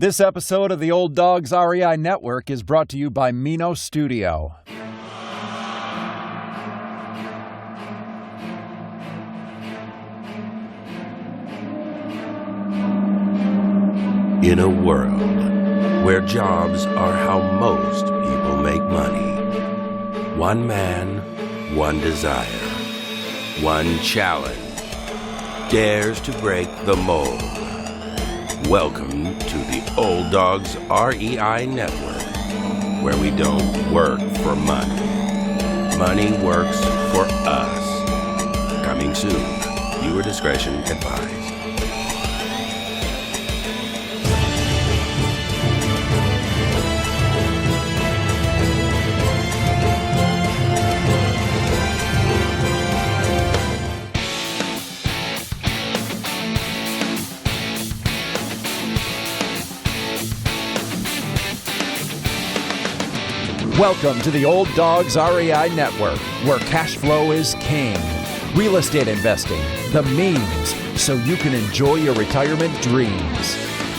This episode of the Old Dogs REI Network is brought to you by Mino Studio. In a world where jobs are how most people make money, one man, one desire, one challenge dares to break the mold. Welcome to the Old Dogs REI Network, where we don't work for money. Money works for us. Coming soon. Viewer discretion advised. Welcome to the Old Dogs REI Network, where cash flow is king. Real estate investing, the means, so you can enjoy your retirement dreams.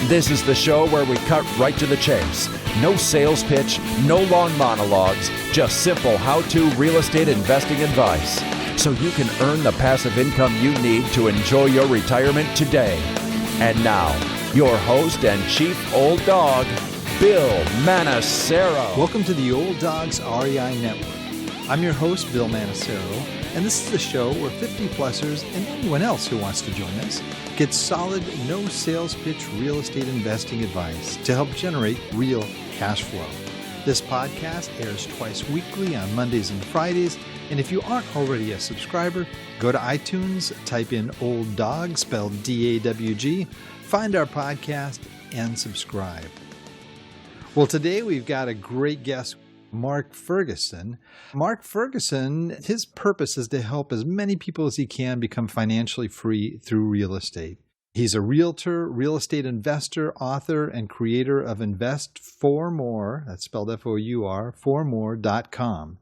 This is the show where we cut right to the chase. No sales pitch, no long monologues, just simple how-to real estate investing advice, so you can earn the passive income you need to enjoy your retirement today. And now, your host and chief old dog, Bill Manacero. Welcome to the Old Dogs REI Network. I'm your host, Bill Manacero, and this is the show where 50-plussers and anyone else who wants to join us get solid, no sales pitch real estate investing advice to help generate real cash flow. This podcast airs twice weekly on Mondays and Fridays, and if you aren't already a subscriber, go to iTunes, type in Old Dog, spelled D-A-W-G, find our podcast, and subscribe. Well, today we've got a great guest, Mark Ferguson. Mark Ferguson, his purpose is to help as many people as he can become financially free through real estate. He's a realtor, real estate investor, author, and creator of Invest For More, that's spelled F-O-U-R, formore.com.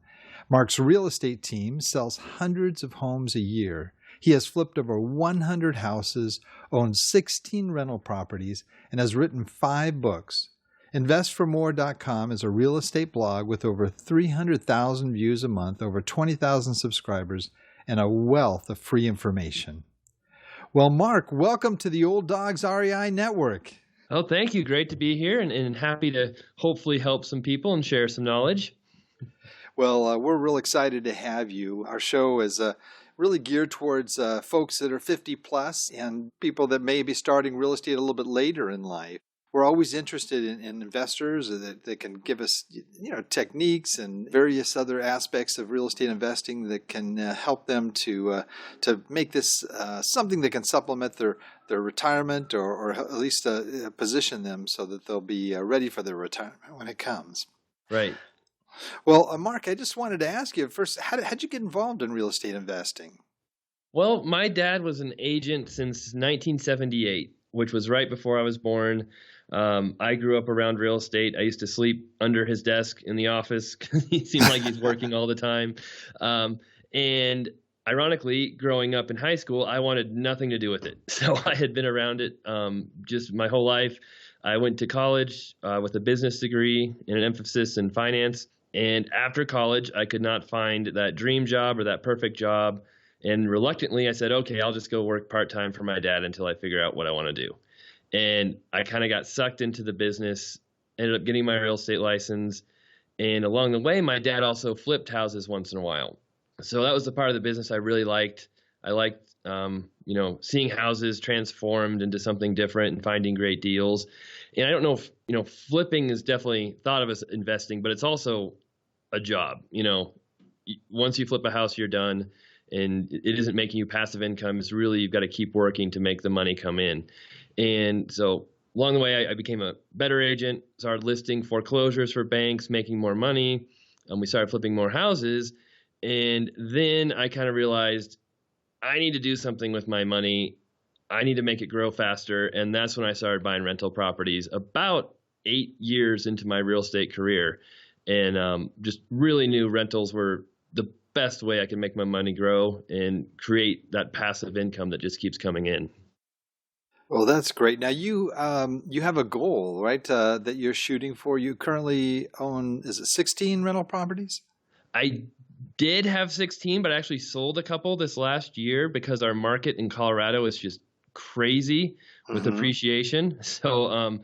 Mark's real estate team sells hundreds of homes a year. He has flipped over 100 houses, owns 16 rental properties, and has written 5 books. InvestForMore.com is a real estate blog with over 300,000 views a month, over 20,000 subscribers, and a wealth of free information. Well, Mark, welcome to the Old Dogs REI Network. Oh, thank you. Great to be here and happy to hopefully help some people and share some knowledge. Well, we're real excited to have you. Our show is really geared towards folks that are 50 plus and people that may be starting real estate a little bit later in life. We're always interested in investors that can give us, techniques and various other aspects of real estate investing that can help them to make this something that can supplement their retirement or at least position them so that they'll be ready for their retirement when it comes. Right. Well, Mark, I just wanted to ask you first, how'd you get involved in real estate investing? Well, my dad was an agent since 1978, which was right before I was born. I grew up around real estate. I used to sleep under his desk in the office because he seemed like he's working all the time. And ironically, growing up in high school, I wanted nothing to do with it. So I had been around it just my whole life. I went to college with a business degree and an emphasis in finance. And after college, I could not find that dream job or that perfect job. And reluctantly, I said, okay, I'll just go work part-time for my dad until I figure out what I want to do. And I kind of got sucked into the business, ended up getting my real estate license. And along the way, my dad also flipped houses once in a while. So that was the part of the business I really liked. I liked, seeing houses transformed into something different and finding great deals. And I don't know if, flipping is definitely thought of as investing, but it's also a job. Once you flip a house, you're done. And it isn't making you passive income. It's really, you've got to keep working to make the money come in. And so along the way, I became a better agent, started listing foreclosures for banks, making more money. We started flipping more houses. And then I kind of realized I need to do something with my money. I need to make it grow faster. And that's when I started buying rental properties about 8 years into my real estate career. And just really knew rentals were the best way I can make my money grow and create that passive income that just keeps coming in. Well, that's great. Now you have a goal, right? That you're shooting for. You currently own, is it 16 rental properties? I did have 16, but I actually sold a couple this last year because our market in Colorado is just crazy with Mm-hmm. appreciation. So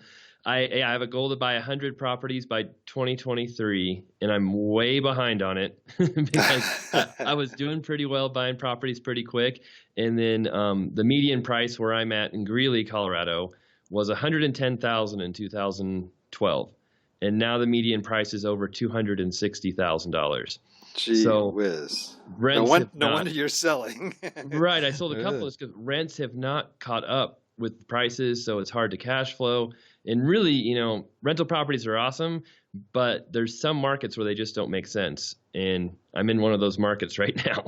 I have a goal to buy 100 properties by 2023, and I'm way behind on it because I was doing pretty well buying properties pretty quick. And then the median price where I'm at in Greeley, Colorado, was 110,000 in 2012, and now the median price is over $260,000. Gee So whiz. rents have No not wonder you're selling. right. I sold a Yeah. couple because rents have not caught up with prices, so it's hard to cash flow. And really, rental properties are awesome, but there's some markets where they just don't make sense. And I'm in one of those markets right now.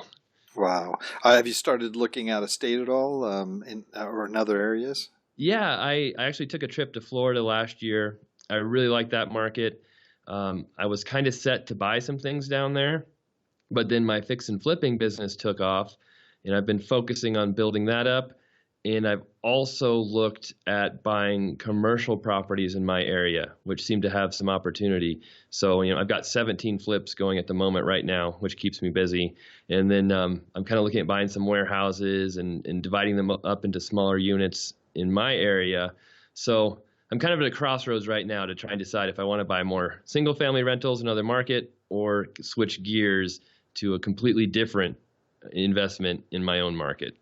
Wow. Have you started looking out of state at all, or in other areas? Yeah, I actually took a trip to Florida last year. I really like that market. I was kind of set to buy some things down there, but then my fix and flipping business took off, and I've been focusing on building that up. And I've also looked at buying commercial properties in my area, which seem to have some opportunity. So, I've got 17 flips going at the moment right now, which keeps me busy. And then I'm kind of looking at buying some warehouses and dividing them up into smaller units in my area. So I'm kind of at a crossroads right now to try and decide if I want to buy more single family rentals in another market or switch gears to a completely different investment in my own market.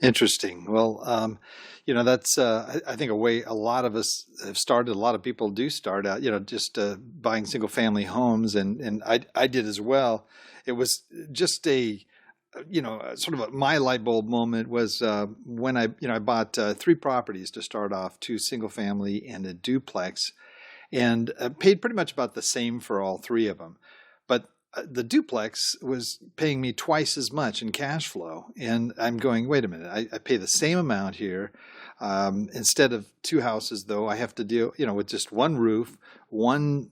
Interesting. Well, that's I think a way a lot of us have started. A lot of people do start out, just buying single family homes, and I did as well. It was just sort of my light bulb moment was when I bought three properties to start off, two single family and a duplex, and paid pretty much about the same for all three of them. But the duplex was paying me twice as much in cash flow. And I'm going, wait a minute, I pay the same amount here. Instead of two houses, though, I have to deal, with just one roof, one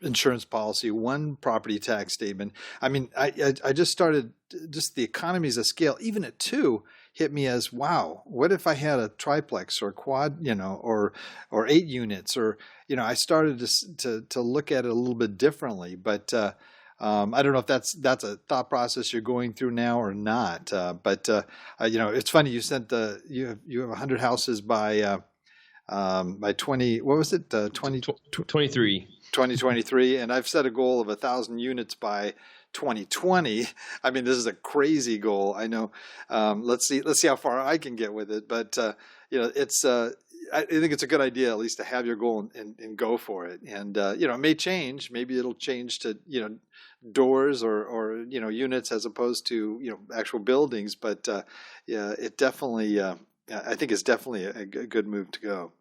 insurance policy, one property tax statement. I mean, I just started, just the economies of scale, even at two, hit me as, wow, what if I had a triplex or quad, or 8 units, or, I started to look at it a little bit differently. But I don't know if that's a thought process you're going through now or not. But it's funny, you sent you have 100 houses by 20, what was it? 23. 2023, and I've set a goal of 1,000 units by 2020. I mean, this is a crazy goal. I know. Let's see how far I can get with it. But it's. I think it's a good idea, at least, to have your goal and go for it. And it may change. Maybe it'll change to doors or units as opposed to actual buildings. But yeah, it definitely. I think it's definitely a good move to go.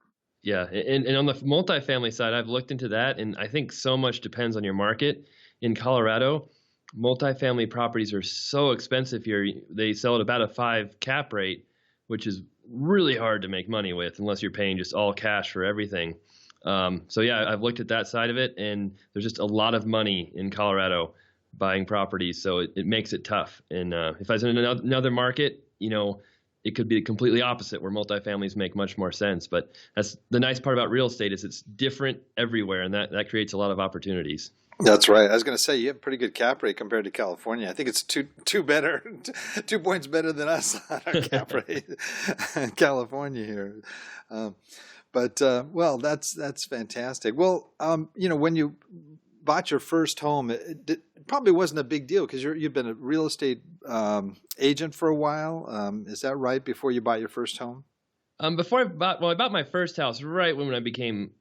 Yeah, and on the multifamily side, I've looked into that, and I think so much depends on your market. In Colorado, multifamily properties are so expensive here. They sell at about a 5 cap rate, which is really hard to make money with unless you're paying just all cash for everything. So yeah, I've looked at that side of it, and there's just a lot of money in Colorado buying properties, so it makes it tough. And if I was in another market, it could be completely opposite where multifamilies make much more sense. But that's the nice part about real estate is it's different everywhere, and that creates a lot of opportunities. That's right. I was going to say you have a pretty good cap rate compared to California. I think it's two better, 2 points better than us on our cap rate in California here. Well, that's fantastic. Well, when you bought your first home, it probably wasn't a big deal because you've been a real estate agent for a while. Is that right? Before you bought your first home? Before I bought my first house right when I became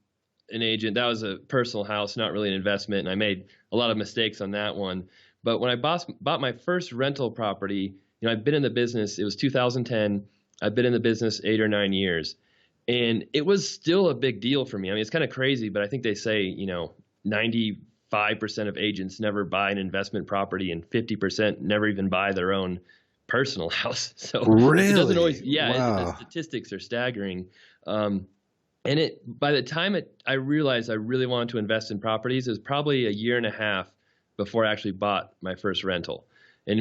an agent. That was a personal house, not really an investment, and I made a lot of mistakes on that one. But when I bought my first rental property, I've been in the business. It was 2010. I've been in the business 8 or 9 years, and it was still a big deal for me. I mean, it's kind of crazy, but I think they say 95% of agents never buy an investment property, and 50% never even buy their own personal house. So really? It doesn't always. Yeah, wow. The statistics are staggering. And by the time I realized I really wanted to invest in properties, it was probably a year and a half before I actually bought my first rental. And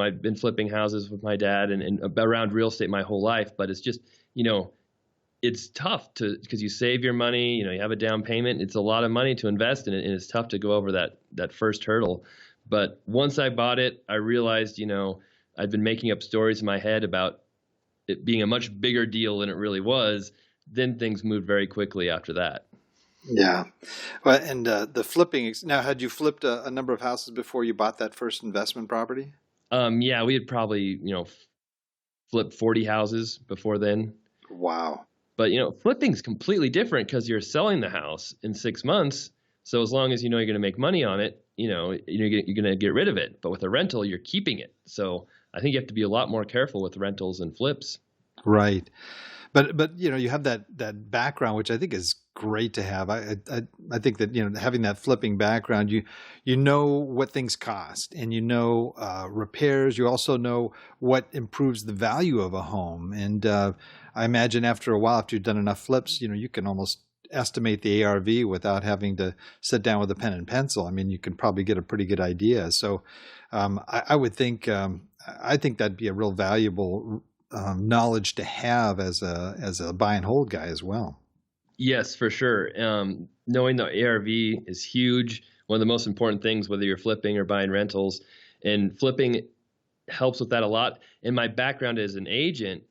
I've been flipping houses with my dad and around real estate my whole life, but it's tough because you save your money, you have a down payment. It's a lot of money to invest in it, and it's tough to go over that first hurdle. But once I bought it, I realized, I'd been making up stories in my head about it being a much bigger deal than it really was. Then things moved very quickly after that. Yeah. Well, and the flipping, now had you flipped a number of houses before you bought that first investment property? Yeah, we had probably, flipped 40 houses before then. Wow. But, flipping's completely different because you're selling the house in 6 months. So as long as you're going to make money on it, you're going to get rid of it. But with a rental, you're keeping it. So I think you have to be a lot more careful with rentals and flips. Right. But you have that background, which I think is great to have. I think that having that flipping background, you know what things cost, and repairs. You also know what improves the value of a home. And I imagine after a while, after you've done enough flips, you can almost estimate the ARV without having to sit down with a pen and pencil. I mean, you can probably get a pretty good idea. So I would think I think that'd be a real valuable knowledge to have as a buy and hold guy as well. Yes, for sure. Knowing the ARV is huge. One of the most important things, whether you're flipping or buying rentals, and flipping helps with that a lot. And my background as an agent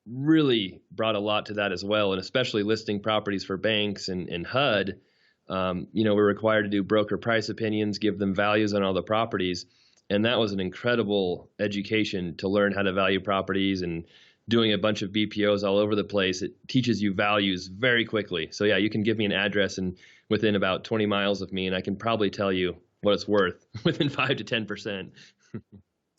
really brought a lot to that as well. And especially listing properties for banks and HUD, we're required to do broker price opinions, give them values on all the properties. And that was an incredible education to learn how to value properties, and doing a bunch of BPOs all over the place. It teaches you values very quickly. So yeah, you can give me an address and within about 20 miles of me, and I can probably tell you what it's worth within 5 to 10%.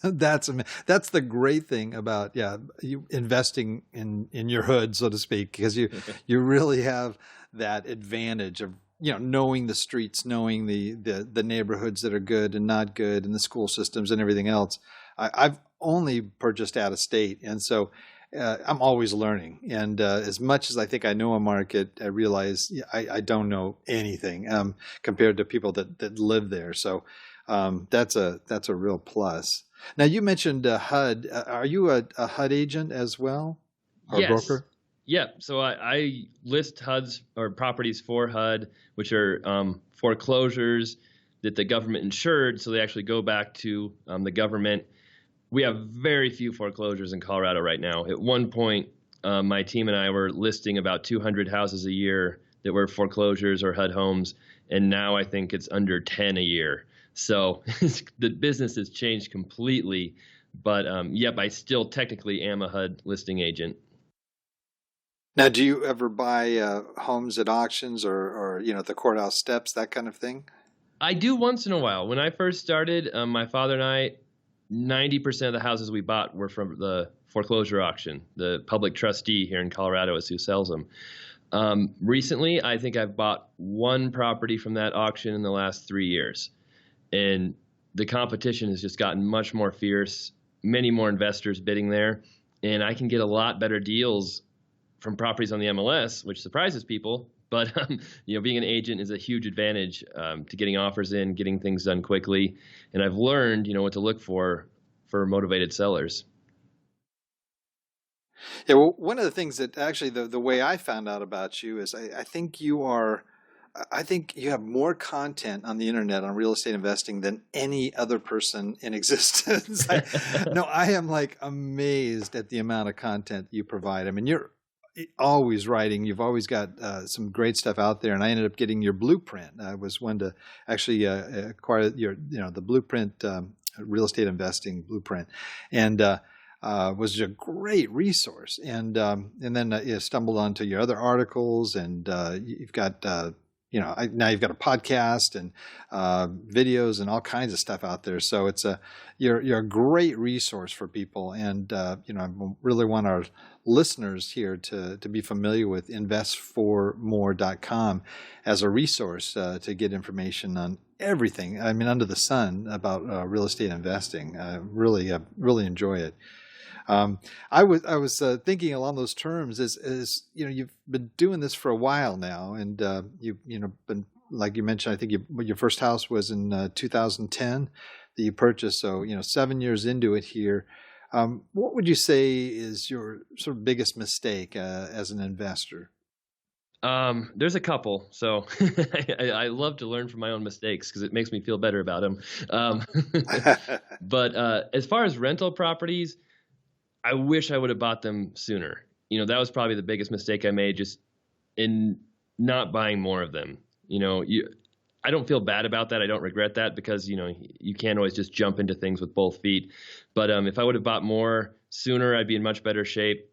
That's the great thing about you investing in your hood, so to speak, because you really have that advantage of knowing the streets, knowing the neighborhoods that are good and not good, and the school systems and everything else. I've only purchased out of state, and so I'm always learning. And as much as I think I know a market, I realize I don't know anything compared to people that live there. So that's a real plus. Now, you mentioned HUD. Are you a HUD agent as well, or Yes. broker? Yeah, so I list HUDs or properties for HUD, which are foreclosures that the government insured, so they actually go back to the government. We have very few foreclosures in Colorado right now. At one point, my team and I were listing about 200 houses a year that were foreclosures or HUD homes, and now I think it's under 10 a year. So the business has changed completely, but yep, I still technically am a HUD listing agent. Now, do you ever buy homes at auctions or at the courthouse steps, that kind of thing? I do once in a while. When I first started, my father and I, 90% of the houses we bought were from the foreclosure auction. The public trustee here in Colorado is who sells them. Recently, I think I've bought one property from that auction in the last 3 years. And the competition has just gotten much more fierce, many more investors bidding there. And I can get a lot better deals from properties on the MLS, which surprises people. But being an agent is a huge advantage to getting offers in, getting things done quickly. And I've learned, what to look for motivated sellers. Yeah, well, one of the things that actually the way I found out about you is I think you have more content on the internet on real estate investing than any other person in existence. I am like amazed at the amount of content you provide. I mean, you're always writing. You've always got some great stuff out there, and I ended up getting your blueprint. I was one to actually acquire the blueprint, real estate investing blueprint, and was a great resource. And then I stumbled onto your other articles, and you've got now you've got a podcast and videos and all kinds of stuff out there. So you're a great resource for people. And I really want our listeners here to be familiar with investformore.com as a resource to get information on everything. I mean, under the sun about real estate investing. Really enjoy it. I was thinking along those terms as you've been doing this for a while now, and you've been, like you mentioned, I think your first house was in 2010 that you purchased. So 7 years into it here, What would you say is your sort of biggest mistake as an investor? There's a couple. So I love to learn from my own mistakes because it makes me feel better about them. Um, but as far as rental properties, I wish I would have bought them sooner. That was probably the biggest mistake I made, just in not buying more of them. I don't feel bad about that. I don't regret that because, you can't always just jump into things with both feet. But if I would have bought more sooner, I'd be in much better shape.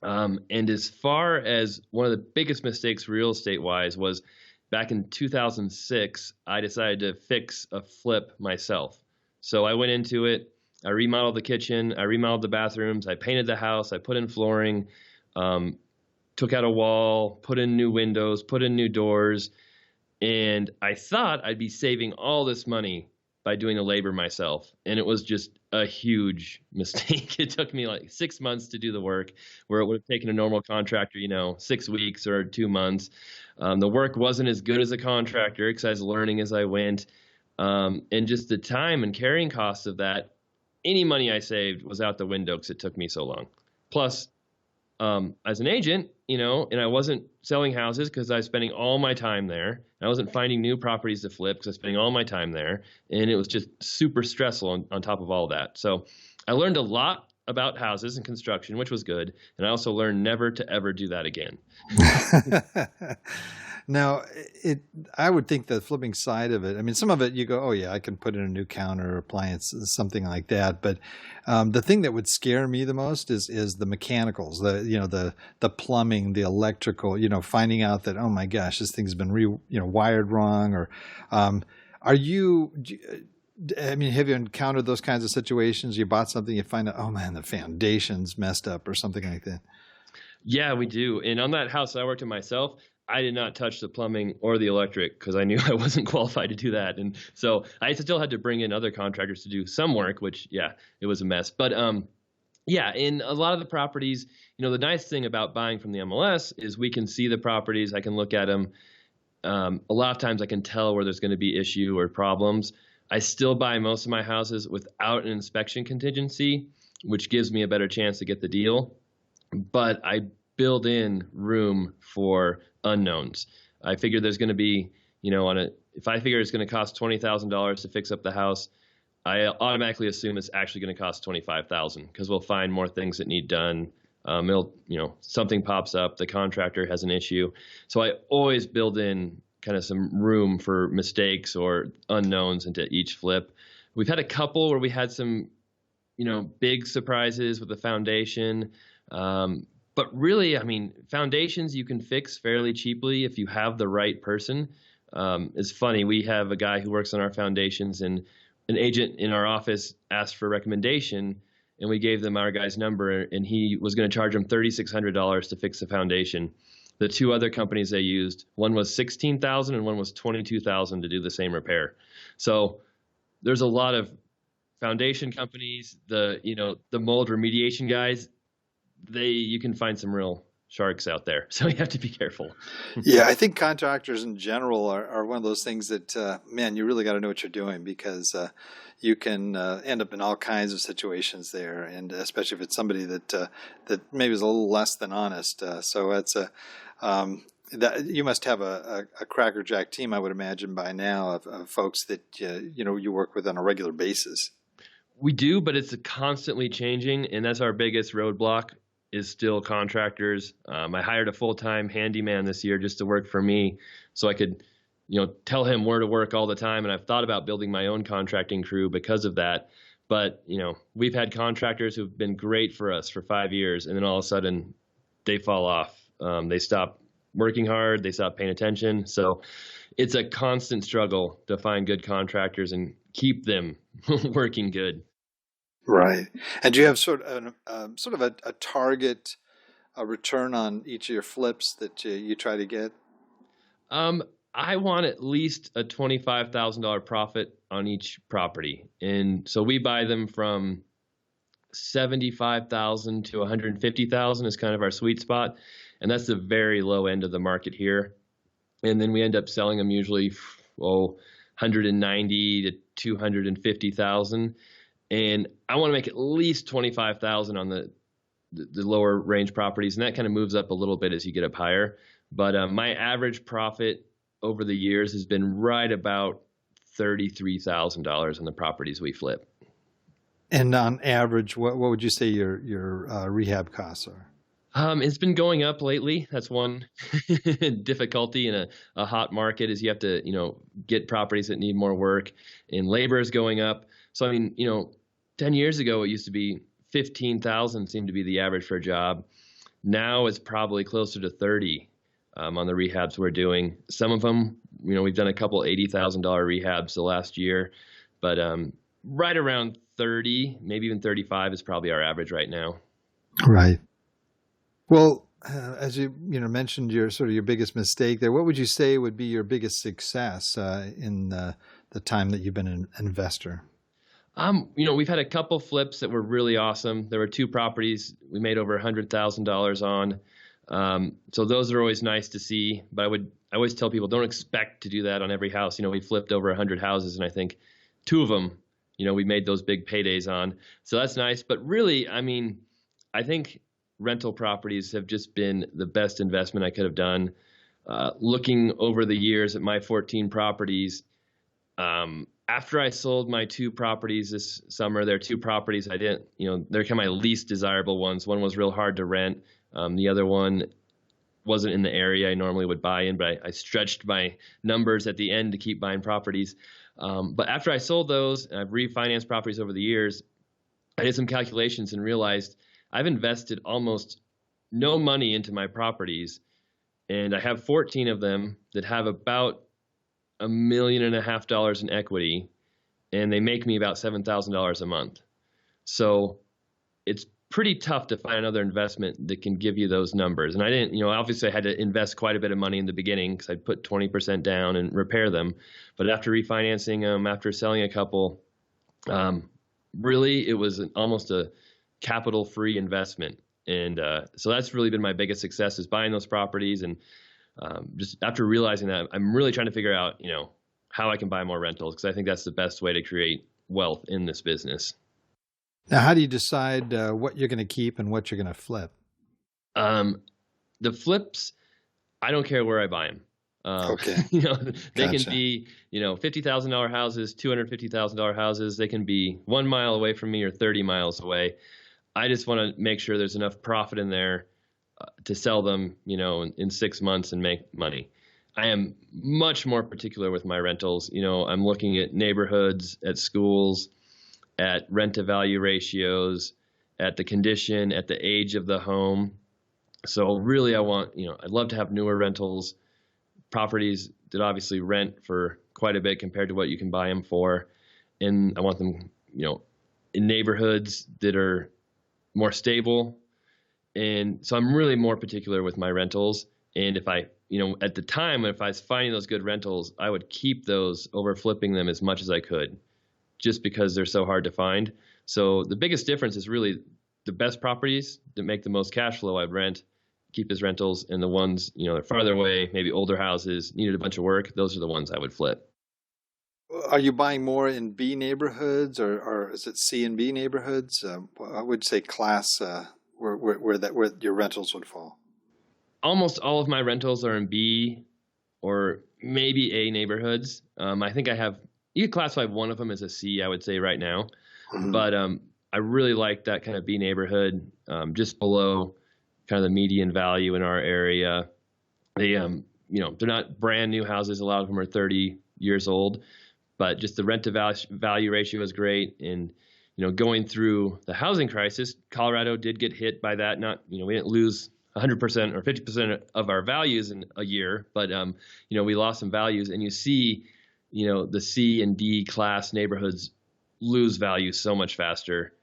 And as far as one of the biggest mistakes real estate wise was back in 2006, I decided to fix a flip myself. So I went into it. I remodeled the kitchen. I remodeled the bathrooms. I painted the house. I put in flooring, took out a wall, put in new windows, put in new doors. And I thought I'd be saving all this money by doing the labor myself. And it was just a huge mistake. It took me like 6 months to do the work, where it would have taken a normal contractor, 6 weeks or 2 months. The work wasn't as good as a contractor because I was learning as I went. And just the time and carrying costs of that, any money I saved was out the window because it took me so long. Plus, as an agent, and I wasn't selling houses because I was spending all my time there. I wasn't finding new properties to flip because I was spending all my time there. And it was just super stressful on top of all that. So I learned a lot about houses and construction, which was good. And I also learned never to ever do that again. Now, I would think the flipping side of it, I mean, some of it you go, oh yeah, I can put in a new counter, appliance, something like that. But the thing that would scare me the most is the mechanicals, the plumbing, the electrical, finding out that, oh my gosh, this thing's been wired wrong. Or have you encountered those kinds of situations? You bought something, you find out, oh man, the foundation's messed up or something like that. Yeah, we do. And on that house I worked on myself, I did not touch the plumbing or the electric because I knew I wasn't qualified to do that. And so I still had to bring in other contractors to do some work, which, yeah, it was a mess. But yeah, in a lot of the properties, the nice thing about buying from the MLS is we can see the properties. I can look at them. A lot of times I can tell where there's going to be issue or problems. I still buy most of my houses without an inspection contingency, which gives me a better chance to get the deal. But I build in room for unknowns. I figure there's going to be, if I figure it's going to cost $20,000 to fix up the house, I automatically assume it's actually going to cost $25,000 because we'll find more things that need done. Something pops up, the contractor has an issue. So I always build in kind of some room for mistakes or unknowns into each flip. We've had a couple where we had some, big surprises with the foundation. But really, foundations you can fix fairly cheaply if you have the right person. It's funny, we have a guy who works on our foundations, and an agent in our office asked for a recommendation, and we gave them our guy's number, and he was going to charge him $3,600 to fix the foundation. The two other companies they used, one was $16,000 and one was $22,000 to do the same repair. So there's a lot of foundation companies, the mold remediation guys. You can find some real sharks out there. So you have to be careful. Yeah, I think contractors in general are one of those things that, you really got to know what you're doing because you can end up in all kinds of situations there. And especially if it's somebody that maybe is a little less than honest. So it's that you must have a crackerjack team, I would imagine by now, of folks that, you work with on a regular basis. We do, but it's constantly changing. And that's our biggest roadblock. Is still contractors. I hired a full-time handyman this year just to work for me so I could, tell him where to work all the time. And I've thought about building my own contracting crew because of that. But, we've had contractors who've been great for us for 5 years, and then all of a sudden they fall off. They stop working hard. They stop paying attention. So it's a constant struggle to find good contractors and keep them working good. Right. And do you have sort of a target return on each of your flips that you try to get? I want at least a $25,000 profit on each property. And so we buy them from $75,000 to $150,000 is kind of our sweet spot. And that's the very low end of the market here. And then we end up selling them usually $190,000 to $250,000. and I want to make at least 25,000 on the lower range properties, and that kind of moves up a little bit as you get up higher. But my average profit over the years has been right about $33,000 on the properties we flip. And on average, what would you say your rehab costs are? It's been going up lately. That's one difficulty in a hot market is you have to, get properties that need more work, and labor is going up. So, 10 years ago, it used to be 15,000 seemed to be the average for a job. Now it's probably closer to 30 on the rehabs we're doing. Some of them, we've done a couple $80,000 rehabs the last year, but right around 30, maybe even 35 is probably our average right now. Right. Well, as you mentioned your biggest mistake there, what would you say would be your biggest success in the time that you've been an investor? We've had a couple flips that were really awesome. There were two properties we made over $100,000 on. So those are always nice to see. But I always tell people, don't expect to do that on every house. We flipped over 100 houses, and I think two of them, we made those big paydays on. So that's nice. But really, I think rental properties have just been the best investment I could have done. Looking over the years at my 14 properties, after I sold my two properties this summer, there are two properties I didn't, they're kind of my least desirable ones. One was real hard to rent. The other one wasn't in the area I normally would buy in, but I stretched my numbers at the end to keep buying properties. But after I sold those, and I've refinanced properties over the years, I did some calculations and realized I've invested almost no money into my properties, and I have 14 of them that have about $1.5 million in equity, and they make me about $7,000 a month. So it's pretty tough to find another investment that can give you those numbers. And I didn't, obviously I had to invest quite a bit of money in the beginning because I'd put 20% down and repair them. But after refinancing them, after selling a couple, really it was almost a capital-free investment. And so that's really been my biggest success is buying those properties. And just after realizing that, I'm really trying to figure out, how I can buy more rentals, because I think that's the best way to create wealth in this business. Now, how do you decide what you're going to keep and what you're going to flip? The flips, I don't care where I buy them. Okay. They can be, $50,000 houses, $250,000 houses. They can be 1 mile away from me or 30 miles away. I just want to make sure there's enough profit in there to sell them, in 6 months and make money. I am much more particular with my rentals. I'm looking at neighborhoods, at schools, at rent to value ratios, at the condition, at the age of the home. So really I want, I'd love to have newer rentals, properties that obviously rent for quite a bit compared to what you can buy them for. And I want them, in neighborhoods that are more stable. And so I'm really more particular with my rentals. And if I, at the time, if I was finding those good rentals, I would keep those over flipping them as much as I could, just because they're so hard to find. So the biggest difference is really the best properties that make the most cash flow I'd rent, keep as rentals, and the ones, they're farther away, maybe older houses, needed a bunch of work, those are the ones I would flip. Are you buying more in B neighborhoods or is it C and B neighborhoods? I would say class where your rentals would fall. Almost all of my rentals are in B or maybe A neighborhoods. I think you could classify one of them as a C, I would say right now. Mm-hmm. But I really like that kind of B neighborhood, just below kind of the median value in our area. They, they're not brand new houses. A lot of them are 30 years old, but just the rent to value ratio is great. And, going through the housing crisis, Colorado did get hit by that. Not, we didn't lose 100% or 50% of our values in a year, but, we lost some values, and you see, the C and D class neighborhoods lose value so much faster,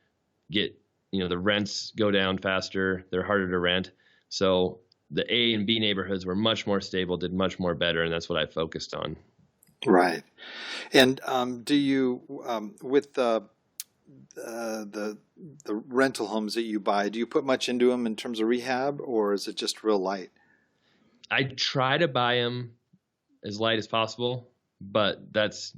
the rents go down faster, they're harder to rent. So the A and B neighborhoods were much more stable, did much more better, and that's what I focused on. Right. And do you, with the rental homes that you buy, do you put much into them in terms of rehab, or is it just real light? I try to buy them as light as possible, but that's,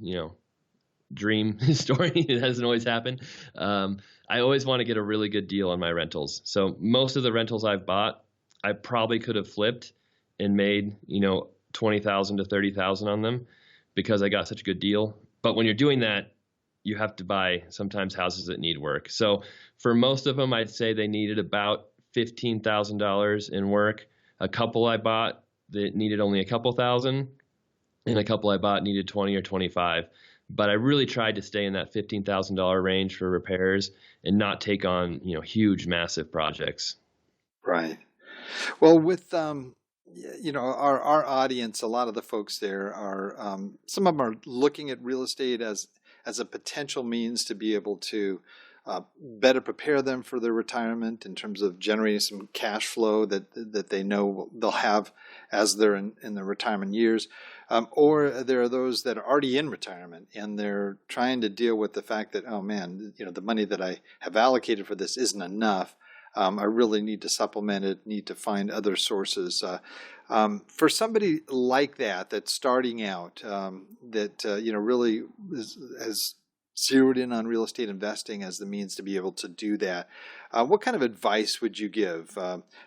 dream story. It hasn't always happened. I always want to get a really good deal on my rentals. So most of the rentals I've bought, I probably could have flipped and made, 20,000 to 30,000 on them because I got such a good deal. But when you're doing that, you have to buy sometimes houses that need work. So for most of them, I'd say they needed about $15,000 in work. A couple I bought that needed only a couple thousand, and a couple I bought needed 20 or 25. But I really tried to stay in that $15,000 range for repairs and not take on, huge, massive projects. Right. Well, with our audience, a lot of the folks there are some of them are looking at real estate as a potential means to be able to better prepare them for their retirement in terms of generating some cash flow that they know they'll have as they're in their retirement years. Or there are those that are already in retirement and they're trying to deal with the fact that, oh man, the money that I have allocated for this isn't enough. I really need to supplement it, need to find other sources. For somebody like that, that's starting out, really has zeroed in on real estate investing as the means to be able to do that, what kind of advice would you give?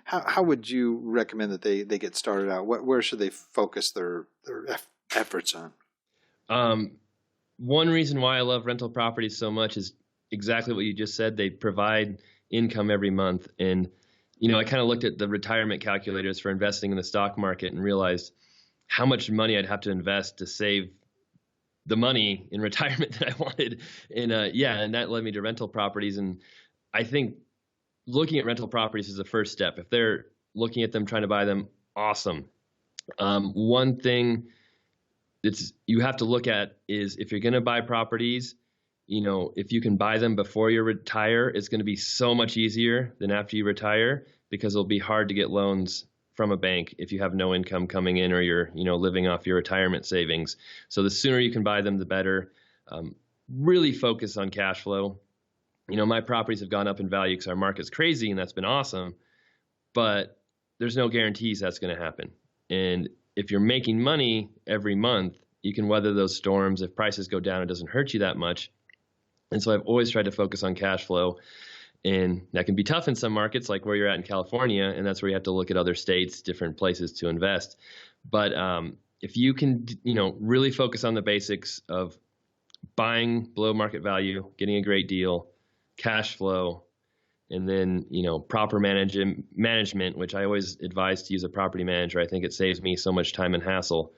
How would you recommend that they get started out? Where should they focus their efforts on? One reason why I love rental properties so much is exactly what you just said. They provide income every month. And, I kind of looked at the retirement calculators for investing in the stock market and realized how much money I'd have to invest to save the money in retirement that I wanted. And and that led me to rental properties. And I think looking at rental properties is the first step. If they're looking at them, trying to buy them, awesome. One thing you have to look at is if you're going to buy properties, if you can buy them before you retire, it's going to be so much easier than after you retire because it'll be hard to get loans from a bank if you have no income coming in or you're, living off your retirement savings. So the sooner you can buy them, the better. Really focus on cash flow. My properties have gone up in value because our market's crazy and that's been awesome, but there's no guarantees that's going to happen. And if you're making money every month, you can weather those storms. If prices go down, it doesn't hurt you that much. And so I've always tried to focus on cash flow, and that can be tough in some markets like where you're at in California, and that's where you have to look at other states, different places to invest. But if you can, really focus on the basics of buying below market value, getting a great deal, cash flow, and then, proper management, which I always advise to use a property manager. I think it saves me so much time and hassle.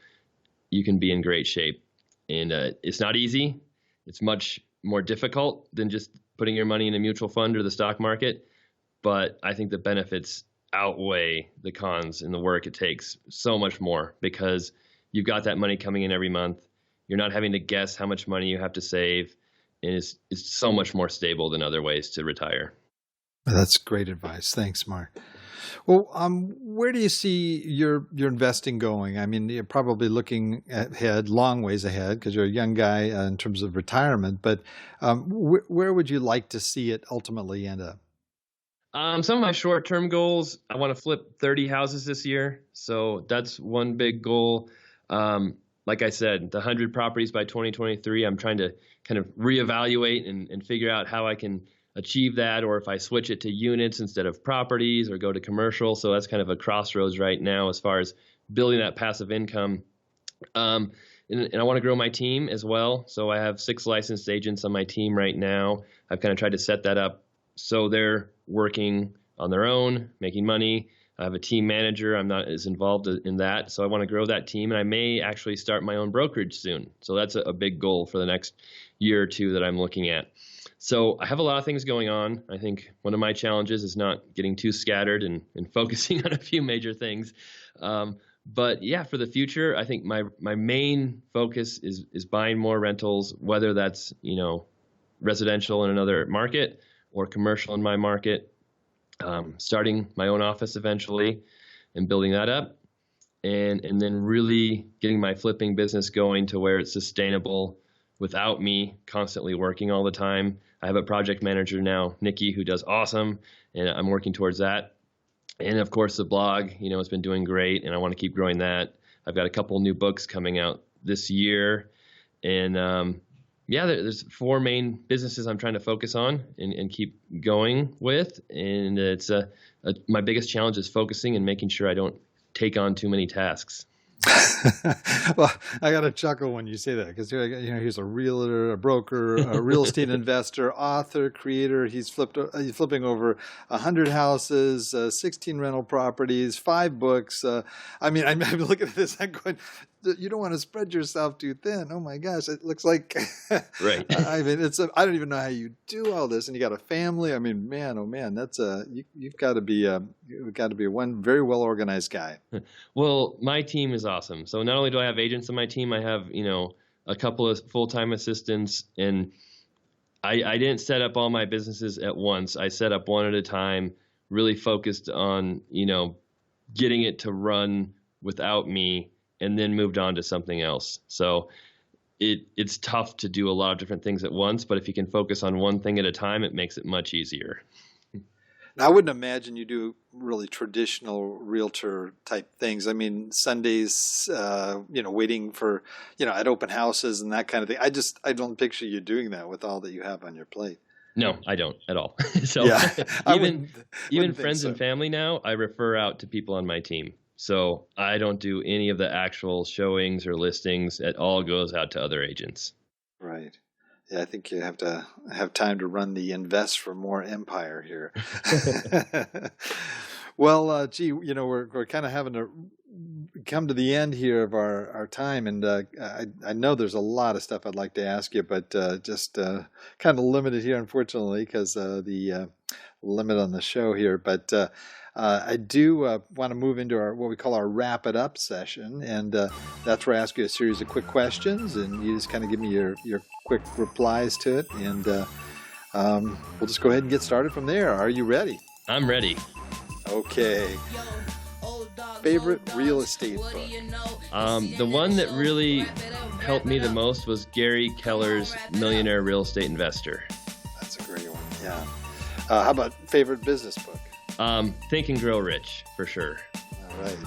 You can be in great shape. And it's not easy. It's much more difficult than just putting your money in a mutual fund or the stock market. But I think the benefits outweigh the cons and the work it takes so much more because you've got that money coming in every month. You're not having to guess how much money you have to save. And it's so much more stable than other ways to retire. That's great advice. Thanks, Mark. Well, where do you see your investing going? I mean, you're probably looking ahead, long ways ahead, because you're a young guy in terms of retirement. But where would you like to see it ultimately end up? Some of my short-term goals, I want to flip 30 houses this year. So that's one big goal. Like I said, the 100 properties by 2023, I'm trying to kind of reevaluate and figure out how I can achieve that, or if I switch it to units instead of properties or go to commercial. So that's kind of a crossroads right now as far as building that passive income. And I want to grow my team as well. So I have 6 licensed agents on my team right now. I've kind of tried to set that up so they're working on their own, making money. I have a team manager. I'm not as involved in that. So I want to grow that team, and I may actually start my own brokerage soon. So that's a big goal for the next year or two that I'm looking at. So I have a lot of things going on. I think one of my challenges is not getting too scattered and focusing on a few major things. But yeah, for the future, I think my main focus is buying more rentals, whether that's, residential in another market or commercial in my market, starting my own office eventually and building that up. And then really getting my flipping business going to where it's sustainable without me constantly working all the time. I have a project manager now, Nikki, who does awesome, and I'm working towards that. And of course, the blog, has been doing great, and I want to keep growing that. I've got a couple new books coming out this year, and Yeah, there's four main businesses I'm trying to focus on and keep going with. And it's my biggest challenge is focusing and making sure I don't take on too many tasks. Well, I got to chuckle when you say that because here's a realtor, a broker, a real estate investor, author, creator. He's flipping over 100 houses, 16 rental properties, 5 books. I'm looking at this. I'm going, you don't want to spread yourself too thin. Oh my gosh, it looks like Right. I mean, I don't even know how you do all this, and you got a family. I mean, man, oh man, that's you've got to be one very well organized guy. Well, my team is awesome. So not only do I have agents on my team, I have, a couple of full-time assistants, and I didn't set up all my businesses at once. I set up one at a time, really focused on, getting it to run without me, and then moved on to something else. So it's tough to do a lot of different things at once, but if you can focus on one thing at a time, it makes it much easier. Now, I wouldn't imagine you do really traditional realtor type things. I mean, Sundays, waiting for, at open houses and that kind of thing. I don't picture you doing that with all that you have on your plate. No, I don't at all. So yeah, even friends and family now, I refer out to people on my team. So I don't do any of the actual showings or listings. It all goes out to other agents. Right. Yeah, I think you have to have time to run the Invest for More empire here. Well, we're kind of having to come to the end here of our time, and I know there's a lot of stuff I'd like to ask you, but just kind of limited here, unfortunately, because the limit on the show here. But I do want to move into what we call our wrap it up session, and that's where I ask you a series of quick questions, and you just kind of give me your quick replies to it, and we'll just go ahead and get started from there. Are you ready? I'm ready. Okay. Favorite real estate book? The one that really helped me the most was Gary Keller's Millionaire Real Estate Investor. That's a great one. Yeah. How about favorite business book? Think and Grow Rich, for sure. All right.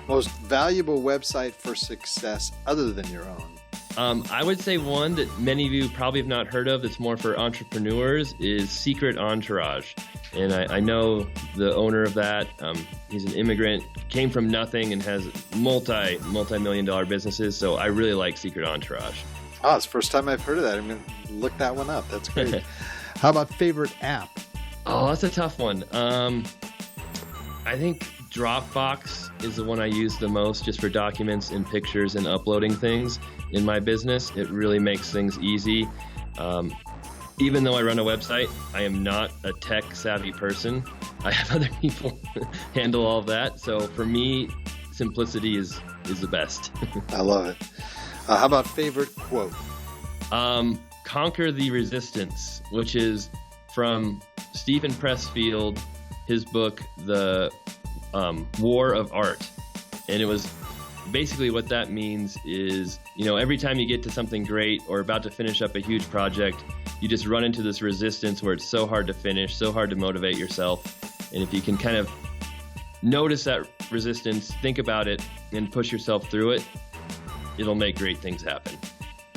Most valuable website for success other than your own? I would say one that many of you probably have not heard of that's more for entrepreneurs is Secret Entourage. And I know the owner of that. He's an immigrant, came from nothing, and has multi-million-dollar businesses. So I really like Secret Entourage. Oh, it's the first time I've heard of that. I'm going to look that one up. That's great. How about favorite app? Oh, that's a tough one. I think Dropbox is the one I use the most just for documents and pictures and uploading things in my business. It really makes things easy. Even though I run a website, I am not a tech-savvy person. I have other people handle all of that. So for me, simplicity is the best. I love it. How about favorite quote? Conquer the Resistance, which is from Stephen Pressfield, his book, The War of Art. And it was basically what that means is, every time you get to something great or about to finish up a huge project, you just run into this resistance where it's so hard to finish, so hard to motivate yourself. And if you can kind of notice that resistance, think about it, and push yourself through it, it'll make great things happen.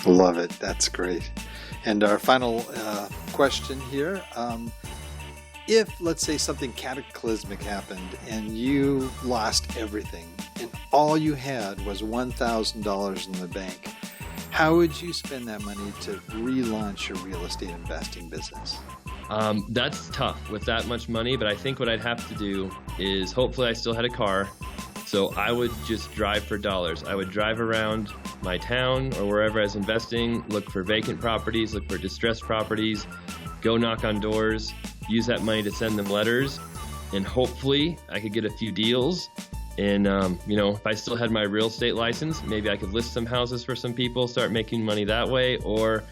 Love it. That's great. And our final question here. If, let's say, something cataclysmic happened and you lost everything and all you had was $1,000 in the bank, how would you spend that money to relaunch your real estate investing business? That's tough with that much money, but I think what I'd have to do is hopefully I still had a car. So I would just drive for dollars. I would drive around my town or wherever I was investing, look for vacant properties, look for distressed properties, go knock on doors, use that money to send them letters, and hopefully I could get a few deals. And, if I still had my real estate license, maybe I could list some houses for some people, start making money that way, or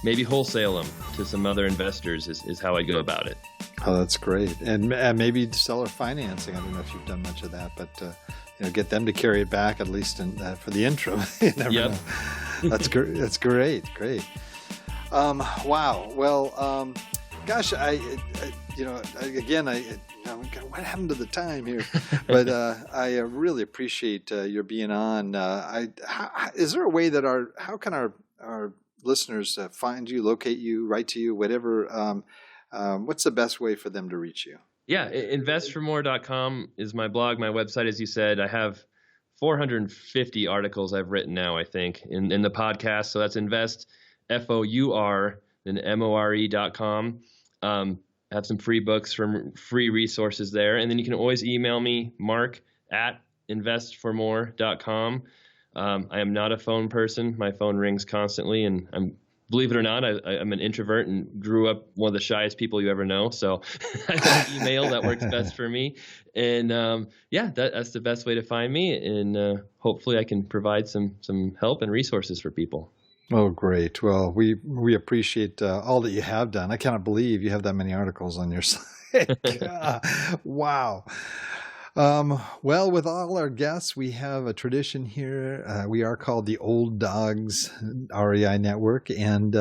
maybe wholesale them to some other investors is how I go about it. Oh, that's great. And maybe seller financing. I don't know if you've done much of that, but get them to carry it back at least for the interim. You never know. That's great. That's great. Great. Wow. Well, gosh, what happened to the time here? But I really appreciate your being on. Is there a way that how can our listeners find you, locate you, write to you, whatever, what's the best way for them to reach you? Yeah, investformore.com is my blog, my website, as you said. I have 450 articles I've written now, I think, in the podcast. So that's invest, FOUR, then MORE.com. I have some free books from free resources there. And then you can always email me, mark@investformore.com. I am not a phone person. My phone rings constantly, and believe it or not, I'm an introvert and grew up one of the shyest people you ever know. So I have email that works best for me. And that's the best way to find me. And hopefully I can provide some help and resources for people. Oh, great. Well, we appreciate all that you have done. I cannot believe you have that many articles on your site. Wow. Well, with all our guests, we have a tradition here. We are called the Old Dogs REI Network, and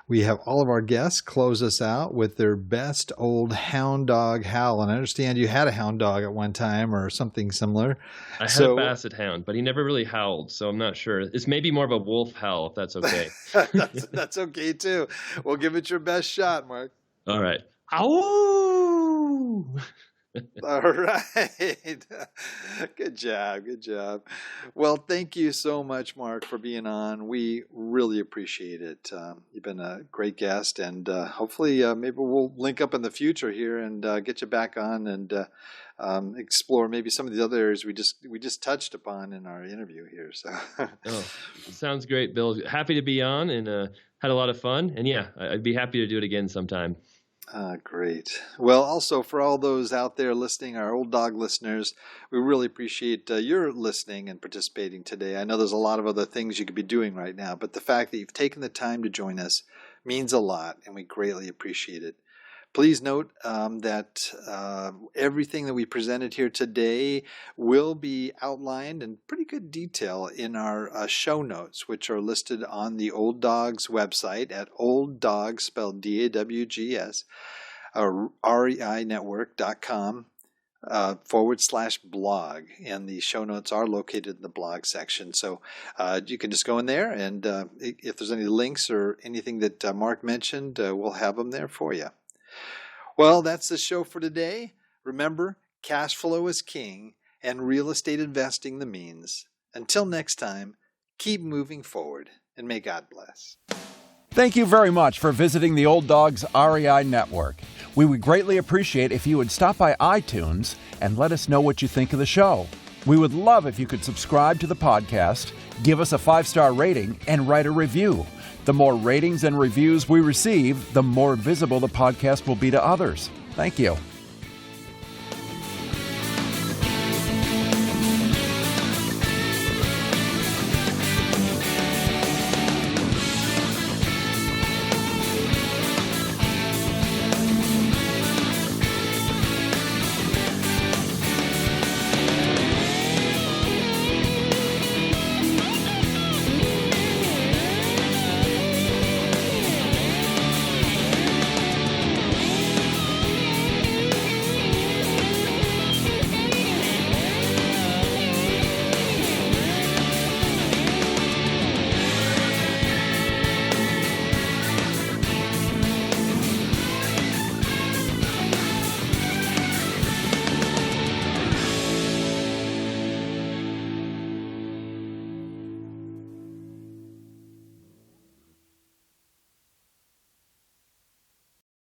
we have all of our guests close us out with their best old hound dog howl. And I understand you had a hound dog at one time or something similar. I had a basset hound, but he never really howled, so I'm not sure. It's maybe more of a wolf howl, if that's okay. That's okay, too. Well, give it your best shot, Mark. All right. Ow! All right. Good job. Well, thank you so much, Mark, for being on. We really appreciate it. You've been a great guest, and hopefully maybe we'll link up in the future here and get you back on and explore maybe some of the other areas we just touched upon in our interview here. So, sounds great, Bill. Happy to be on, and had a lot of fun. And yeah, I'd be happy to do it again sometime. Great. Well, also for all those out there listening, our Old Dog listeners, we really appreciate your listening and participating today. I know there's a lot of other things you could be doing right now, but the fact that you've taken the time to join us means a lot, and we greatly appreciate it. Please note that everything that we presented here today will be outlined in pretty good detail in our show notes, which are listed on the Old Dogs website at Old Dogs, spelled DAWGS, REINetwork.com /blog. And the show notes are located in the blog section. So you can just go in there, and if there's any links or anything that Mark mentioned, we'll have them there for you. Well, that's the show for today. Remember, cash flow is king and real estate investing the means. Until next time, keep moving forward, and may God bless. Thank you very much for visiting the Old Dogs REI Network. We would greatly appreciate if you would stop by iTunes and let us know what you think of the show. We would love if you could subscribe to the podcast, give us a 5-star rating, and write a review. The more ratings and reviews we receive, the more visible the podcast will be to others. Thank you.